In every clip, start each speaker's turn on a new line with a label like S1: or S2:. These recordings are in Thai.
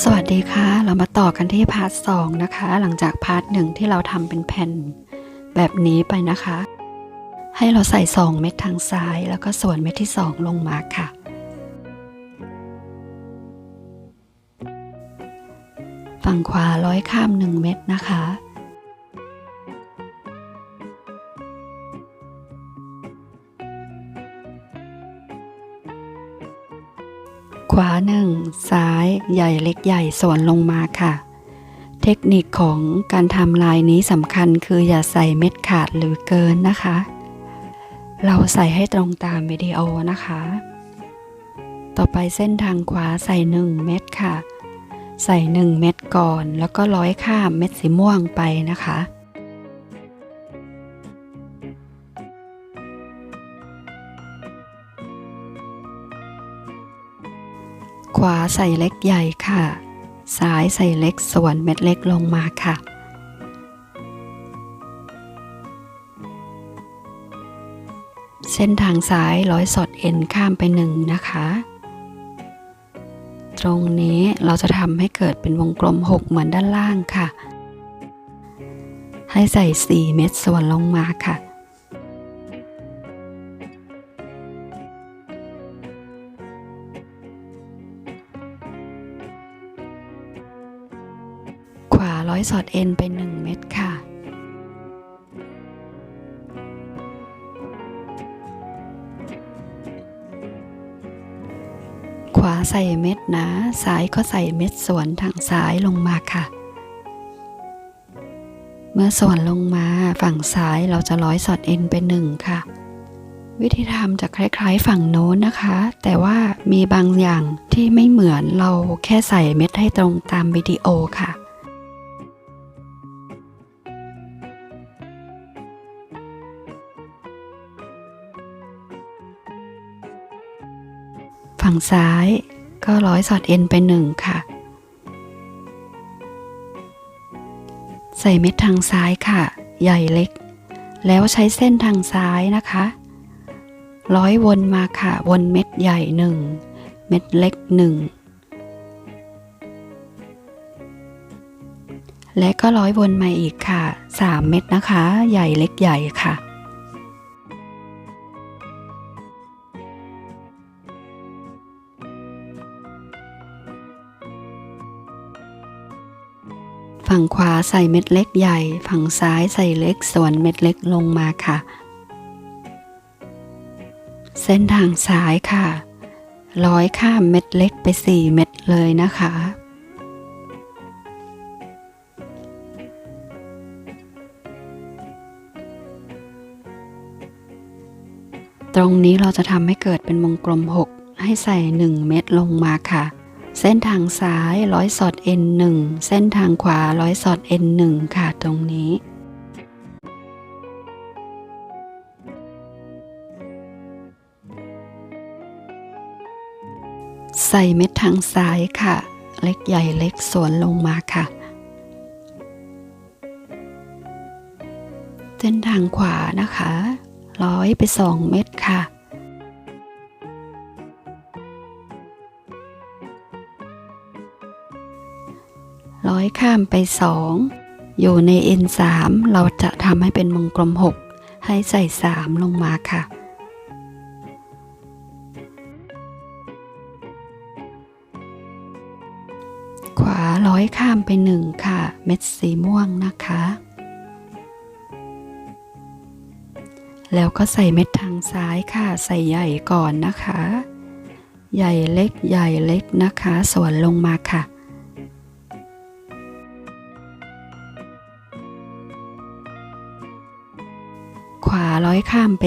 S1: สวัสดีค่ะเรามาต่อกันที่พาร์ท2นะคะหลังจากพาร์ท1ที่เราทำเป็นแผ่นแบบนี้ไปนะคะให้เราใส่2เม็ดทางซ้ายแล้วก็ส่วนเม็ดที่2ลงมาค่ะฝั่งขวาร้อยข้าม1เม็ดนะคะขวา1ซ้ายใหญ่เล็กใหญ่ส่วนลงมาค่ะเทคนิคของการทำลายนี้สำคัญคืออย่าใส่เม็ดขาดหรือเกินนะคะเราใส่ให้ตรงตามวิดีโอนะคะต่อไปเส้นทางขวาใส่1เม็ดค่ะใส่1เม็ดก่อนแล้วก็ร้อยข้ามเม็ดสีม่วงไปนะคะขวาใส่เล็กใหญ่ค่ะซ้ายใส่เล็กส่วนเม็ดเล็กลงมาค่ะเส้นทางซ้ายร้อยสอดเอ็นข้ามไป1นะคะตรงนี้เราจะทำให้เกิดเป็นวงกลม6เหมือนด้านล่างค่ะให้ใส่4เม็ดส่วนลงมาค่ะขวาร้อยสอดเอ็นไป1เม็ดค่ะขวาใส่เม็ดนะซ้ายก็ใส่เม็ดส่วนทางซ้ายลงมาค่ะเมื่อส่วนลงมาฝั่งซ้ายเราจะร้อยสอดเอ็นไป1ค่ะวิธีทำจะคล้ายๆฝั่งโน้นนะคะแต่ว่ามีบางอย่างที่ไม่เหมือนเราแค่ใส่เม็ดให้ตรงตามวิดีโอค่ะฝั่งซ้ายก็ร้อยสอดเอ็นไป1ค่ะใส่เม็ดทางซ้ายค่ะใหญ่เล็กแล้วใช้เส้นทางซ้ายนะคะร้อยวนมาค่ะวนเม็ดใหญ่1เม็ดเล็ก1และก็ร้อยวนมาอีกค่ะ3เม็ดนะคะใหญ่เล็กใหญ่ค่ะฝั่งขวาใส่เม็ดเล็กใหญ่ฝั่งซ้ายใส่เล็กส่วนเม็ดเล็กลงมาค่ะเส้นทางซ้ายค่ะร้อยข้ามเม็ดเล็กไป4เม็ดเลยนะคะตรงนี้เราจะทำให้เกิดเป็นวงกลม6ให้ใส่1เม็ดลงมาค่ะเส้นทางซ้ายร้อยสอดเอ็น1เส้นทางขวาร้อยสอดเอ็น1ค่ะตรงนี้ใส่เม็ดทางซ้ายค่ะเล็กใหญ่เล็กส่วนลงมาค่ะเส้นทางขวานะคะร้อยไป2เม็ดค่ะร้อยข้ามไป2อยู่ใน N3 เราจะทำให้เป็นวงกลม6ให้ใส่3ลงมาค่ะขวาร้อยข้ามไป1ค่ะเม็ดสีม่วงนะคะแล้วก็ใส่เม็ดทางซ้ายค่ะใส่ใหญ่ก่อนนะคะใหญ่เล็กใหญ่เล็กนะคะส่วนลงมาค่ะขวาร้อยข้ามไป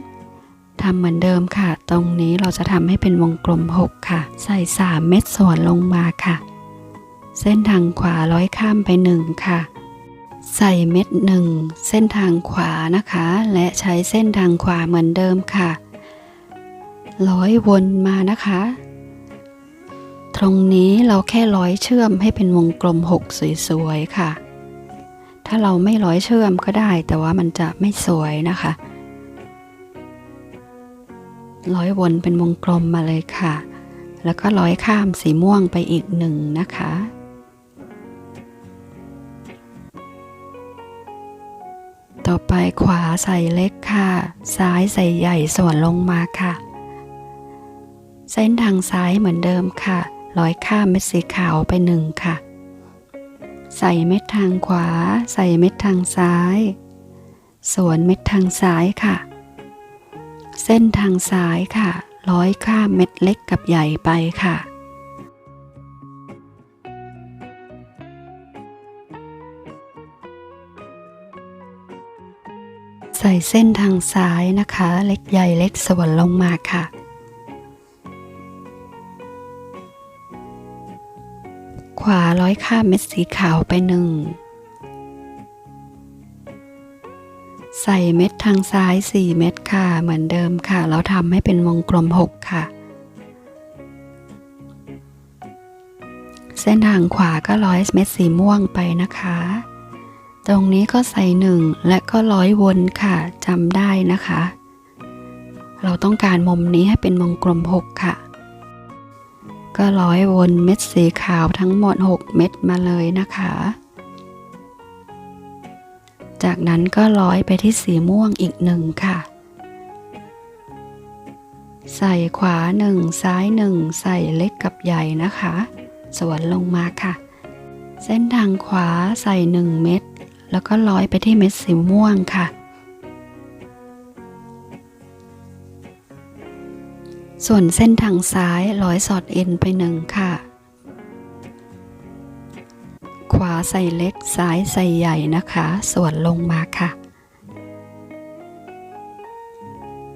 S1: 2ทำเหมือนเดิมค่ะตรงนี้เราจะทำให้เป็นวงกลม6ค่ะใส่3เม็ดส่วนลงมาค่ะเส้นทางขวาร้อยข้ามไป1ค่ะใส่เม็ด1เส้นทางขวานะคะและใช้เส้นทางขวาเหมือนเดิมค่ะร้อยวนมานะคะตรงนี้เราแค่ร้อยเชื่อมให้เป็นวงกลม6สวยๆค่ะถ้าเราไม่ร้อยเชื่อมก็ได้แต่ว่ามันจะไม่สวยนะคะร้อยวนเป็นวงกลมมาเลยค่ะ แล้วก็ร้อยข้ามสีม่วงไปอีก1นะคะต่อไปขวาใส่เล็กค่ะซ้ายใส่ใหญ่ส่วนลงมาค่ะเส้นทางซ้ายเหมือนเดิมค่ะร้อยข้ามเม็ดสีขาวไป1ค่ะใส่เม็ดทางขวาใส่เม็ดทางซ้ายส่วนเม็ดทางซ้ายค่ะเส้นทางซ้ายค่ะร้อยข้ามเม็ดเล็กกับใหญ่ไปค่ะใส่เส้นทางซ้ายนะคะเล็กใหญ่เล็กส่วนลงมาค่ะขวาร้อยข้ามเม็ดสีขาวไป1ใส่เม็ดทางซ้าย4เม็ดค่ะเหมือนเดิมค่ะแล้วทำให้เป็นวงกลม6ค่ะเส้นทางขวาก็ร้อยเม็ดสีม่วงไปนะคะตรงนี้ก็ใส่1และก็ร้อยวนค่ะจำได้นะคะเราต้องการมุมนี้ให้เป็นวงกลม6ค่ะก็ร้อยวนเม็ดสีขาวทั้งหมด6เม็ดมาเลยนะคะจากนั้นก็ร้อยไปที่สีม่วงอีก1ค่ะใส่ขวา1ซ้าย1ใส่เล็กกับใหญ่นะคะสวนลงมาค่ะเส้นทางขวาใส่1เม็ดแล้วก็ร้อยไปที่เม็ดสีม่วงค่ะส่วนเส้นทางซ้ายร้อยสอดเอ็นไป1ค่ะขวาใส่เล็กซ้ายใส่ใหญ่นะคะส่วนลงมาค่ะ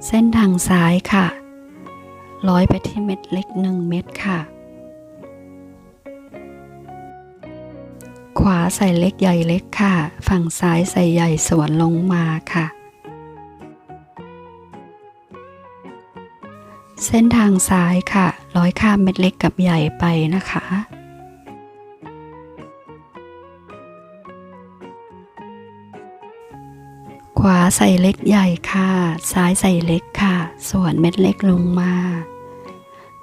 S1: เส้นทางซ้ายค่ะร้อยไปที่เม็ดเล็ก1เม็ดค่ะขวาใส่เล็กใหญ่เล็กค่ะฝั่งซ้ายใส่ใหญ่ส่วนลงมาค่ะเส้นทางซ้ายค่ะร้อยข้ามเม็ดเล็กกับใหญ่ไปนะคะขวาใส่เล็กใหญ่ค่ะซ้ายใส่เล็กค่ะส่วนเม็ดเล็กลงมา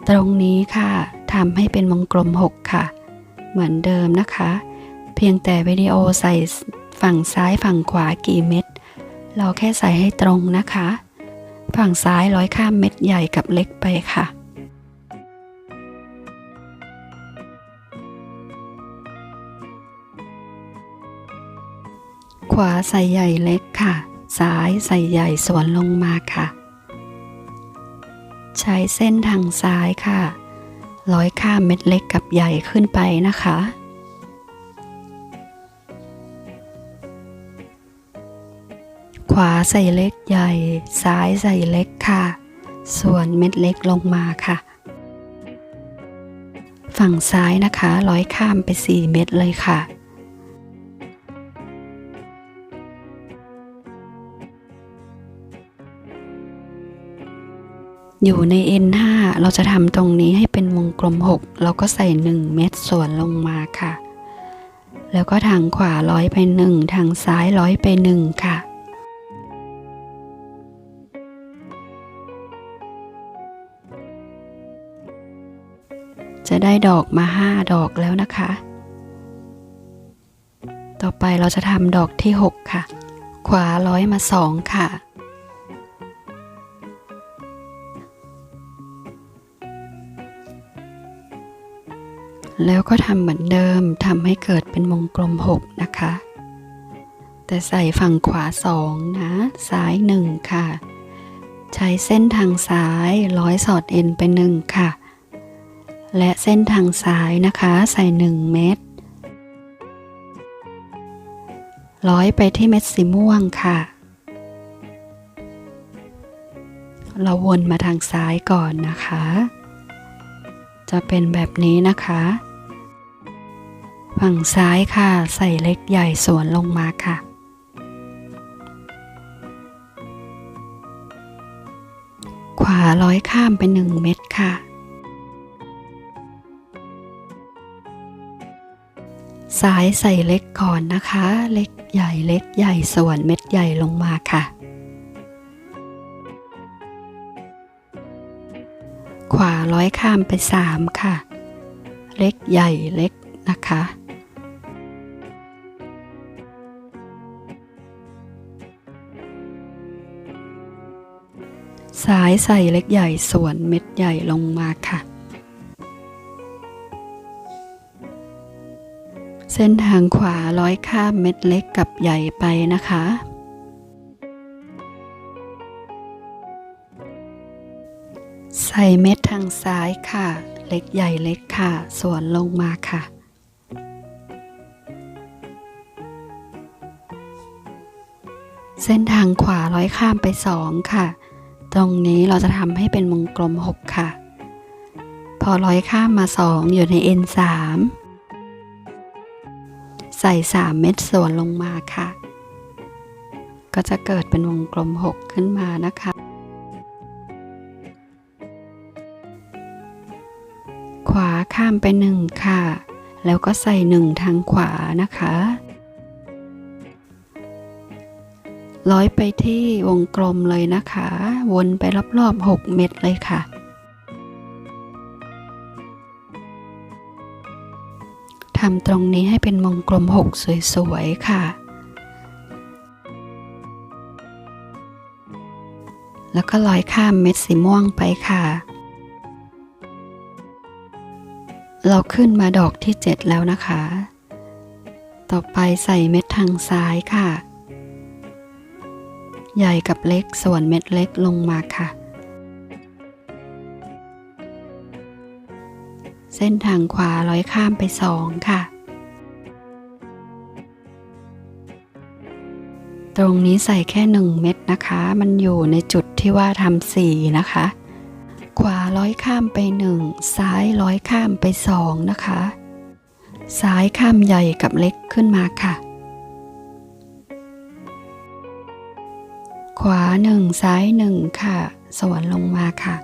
S1: ตรงนี้ค่ะทำให้เป็นวงกลม6ค่ะเหมือนเดิมนะคะเพียงแต่วิดีโอใส่ฝั่งซ้ายฝั่งขวากี่เม็ดเราแค่ใส่ให้ตรงนะคะฝั่งซ้ายร้อยข้ามเม็ดใหญ่กับเล็กไปค่ะขวาใส่ใหญ่เล็กค่ะซ้ายใส่ใหญ่ส่วนลงมาค่ะใช้เส้นทางซ้ายค่ะร้อยข้ามเม็ดเล็กกับใหญ่ขึ้นไปนะคะขวาใส่เล็กใหญ่ซ้ายใส่เล็กค่ะส่วนเม็ดเล็กลงมาค่ะฝั่งซ้ายนะคะร้อยข้ามไป4เม็ดเลยค่ะอยู่ใน N5 เราจะทำตรงนี้ให้เป็นวงกลม6เราก็ใส่1เม็ดส่วนลงมาค่ะแล้วก็ทางขวาร้อยไป1ทางซ้ายร้อยไป1ค่ะจะได้ดอกมา5ดอกแล้วนะคะต่อไปเราจะทำดอกที่6ค่ะขวาร้อยมา2ค่ะแล้วก็ทำเหมือนเดิมทำให้เกิดเป็นวงกลม6นะคะแต่ใส่ฝั่งขวา2นะซ้าย1ค่ะใช้เส้นทางซ้ายร้อยสอดเอ็นไป1ค่ะและเส้นทางซ้ายนะคะใส่1เม็ดร้อยไปที่เม็ดสีม่วงค่ะเราวนมาทางซ้ายก่อนนะคะจะเป็นแบบนี้นะคะฝั่งซ้ายค่ะใส่เล็กใหญ่ส่วนลงมาค่ะขวาร้อยข้ามไป1เม็ดค่ะซ้ายใส่เล็กก่อนนะคะเล็กใหญ่เล็กใหญ่ส่วนเม็ดใหญ่ลงมาค่ะขวา ร้อยข้ามไป3ค่ะเล็กใหญ่เล็กนะคะซ้ายใส่เล็กใหญ่ส่วนเม็ดใหญ่ลงมาค่ะเส้นทางขวาร้อยข้ามเม็ดเล็กกับใหญ่ไปนะคะใส่เม็ดทางซ้ายค่ะเล็กใหญ่เล็กค่ะส่วนลงมาค่ะเส้นทางขวาร้อยข้ามไป2ค่ะตรงนี้เราจะทำให้เป็นวงกลม6ค่ะพอร้อยข้ามมา2อยู่ใน N3 ใส่3เม็ดส่วนลงมาค่ะก็จะเกิดเป็นวงกลม6ขึ้นมานะคะขวาข้ามไป1ค่ะแล้วก็ใส่1ทางขวานะคะร้อยไปที่วงกลมเลยนะคะวนไปรอบๆ6เม็ดเลยค่ะทำตรงนี้ให้เป็นวงกลม6สวยๆค่ะแล้วก็ร้อยข้ามเม็ดสีม่วงไปค่ะเราขึ้นมาดอกที่7แล้วนะคะต่อไปใส่เม็ดทางซ้ายค่ะใหญ่กับเล็กส่วนเม็ดเล็กลงมาค่ะเส้นทางขวาร้อยข้ามไป2ค่ะตรงนี้ใส่แค่1เม็ดนะคะมันอยู่ในจุดที่ว่าทำ4นะคะขวาร้อยข้ามไป1ซ้ายร้อยข้ามไป2นะคะซ้ายข้ามใหญ่กับเล็กขึ้นมาค่ะขวา1ซ้าย1ค่ะส่วนลงมาค่ะ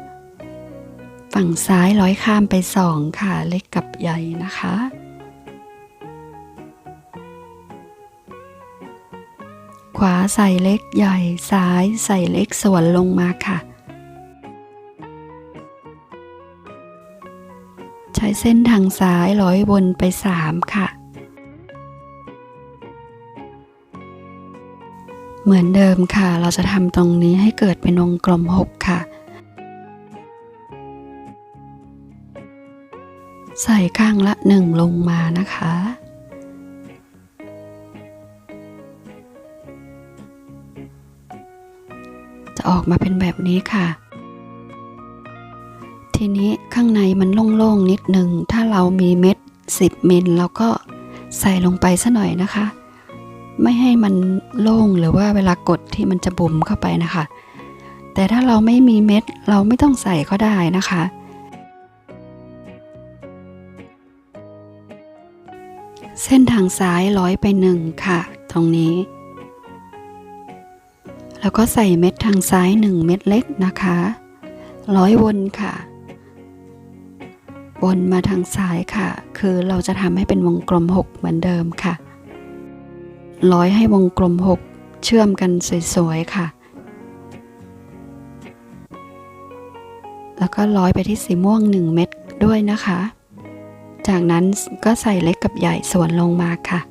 S1: ฝั่งซ้ายร้อยข้ามไป2ค่ะเล็กกับใหญ่นะคะขวาใส่เล็กใหญ่ซ้ายใส่เล็กส่วนลงมาค่ะใช้เส้นทางซ้ายร้อยวนไป3ค่ะเหมือนเดิมค่ะเราจะทำตรงนี้ให้เกิดเป็นวงกลม6ค่ะใส่ข้างละ1ลงมานะคะจะออกมาเป็นแบบนี้ค่ะทีนี้ข้างในมันโล่งๆนิดหนึ่งถ้าเรามีเม็ด10มิลเราก็ใส่ลงไปซะหน่อยนะคะไม่ให้มันโล่งหรือว่าเวลากดที่มันจะบุ๋มเข้าไปนะคะแต่ถ้าเราไม่มีเม็ดเราไม่ต้องใส่ก็ได้นะคะเส้นทางซ้ายร้อยไป1ค่ะตรงนี้แล้วก็ใส่เม็ดทางซ้าย1เม็ดเล็กนะคะร้อยวนค่ะวนมาทางซ้ายค่ะคือเราจะทำให้เป็นวงกลม6เหมือนเดิมค่ะร้อยให้วงกลม6เชื่อมกันสวยๆค่ะแล้วก็ร้อยไปที่สีม่วง1เม็ดด้วยนะคะจากนั้นก็ใส่เล็กกับใหญ่ส่วนลงมาค่ะ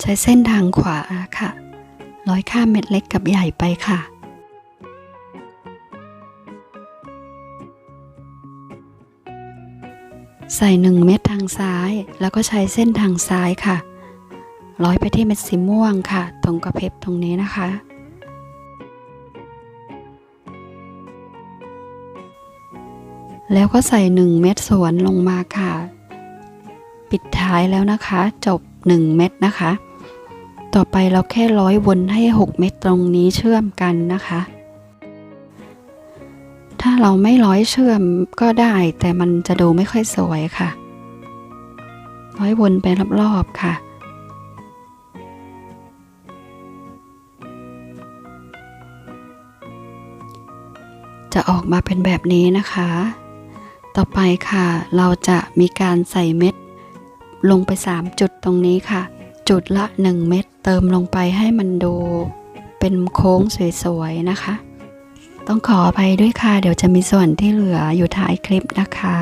S1: ใช้เส้นทางขวาค่ะร้อยข้ามเม็ดเล็กกับใหญ่ไปค่ะใส่1เม็ดทางซ้ายแล้วก็ใช้เส้นทางซ้ายค่ะร้อยไปที่เม็ดสีม่วงค่ะตรงกระเพ็บตรงนี้นะคะแล้วก็ใส่1เม็ดสวนลงมาค่ะปิดท้ายแล้วนะคะจบ1เม็ดนะคะต่อไปเราแค่ร้อยวนให้6เม็ดตรงนี้เชื่อมกันนะคะถ้าเราไม่ร้อยเชื่อมก็ได้แต่มันจะดูไม่ค่อยสวยค่ะร้อยวนไปรอบๆค่ะจะออกมาเป็นแบบนี้นะคะต่อไปค่ะเราจะมีการใส่เม็ดลงไป3จุดตรงนี้ค่ะ จุดละ1 เม็ดเติมลงไปให้มันดูเป็นโค้งสวยๆนะคะต้องขออภัยด้วยค่ะเดี๋ยวจะมีส่วนที่เหลืออยู่ท้ายคลิปนะคะ